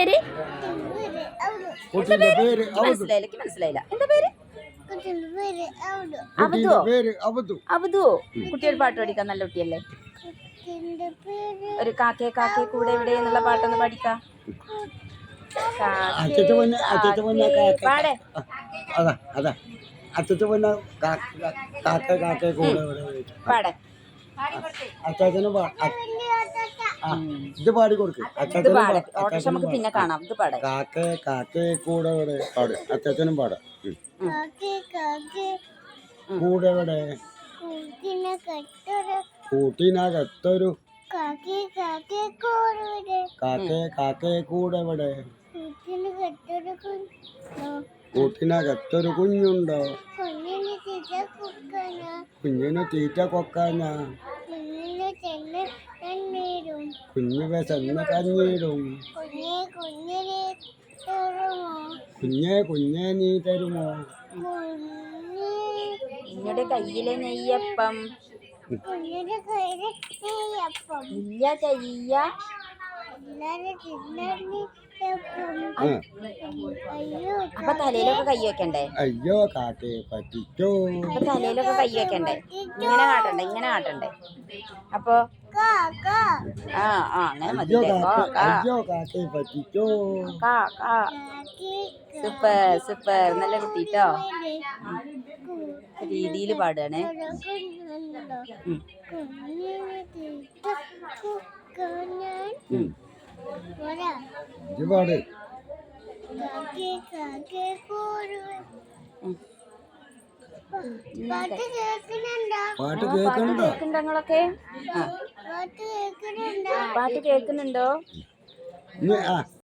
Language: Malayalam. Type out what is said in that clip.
പേര്? കുട്ടിയുടെ പേര് മനസ്സിലായില്ല, മനസ്സിലായില്ല. എന്താ പേര്? അവധു. കുട്ടി ഒരു പാട്ട് പഠിക്കാൻ നല്ല കുട്ടിയല്ലേ? ഒരു കാക്കേ കാക്കേ കൂടെ എവിടെ എന്നുള്ള പാട്ടൊന്ന് പഠിക്കാം. പാടേ. പാടേ. ഇത് പാടി കൊടുക്ക്. ഓട്ടോഷ നമുക്ക് പിന്നെ കാണാം. ഇത് പാടേ. കാക്കേ കാക്കേ കൂടെ പാട്. അച്ചാച്ചനും പാടാം. കൂടെ ഇവിടെ കൂട്ടിനകത്തൊരു കാക്കേ കാക്കേ കൂടെ ഇവിടെ കൂട്ടിനകത്തൊരു കുഞ്ഞുണ്ടോ? കുഞ്ഞിന് തീറ്റ കൊക്കാനാ. കുഞ്ഞ് വിശന്ന് കഞ്ഞിടും. കുഞ്ഞേ നീ തരുമോ? കുഞ്ഞിയുടെ കയ്യിലെ നെയ്യപ്പം ഇല്ല ചെയ്യ. അപ്പൊ തലയിലൊക്കെ കൈ വെക്കണ്ടേ? അയ്യോ കാക്കേ പറ്റിച്ചോ. അപ്പൊ തലയിലൊക്കെ കൈ വെക്കണ്ടേ? ഇങ്ങനെ കാട്ടണ്ടേ? അപ്പൊ അങ്ങനെ മതി. അയ്യോ കാക്കേ പറ്റിച്ചോ. സൂപ്പർ നല്ല കുട്ടിട്ടോ. രീതിയിൽ പാടുകയാണേ. പാട്. പാട്ട് കേൾക്കുന്നുണ്ടോ? പാട്ട് കേൾക്കുന്നുണ്ടോ?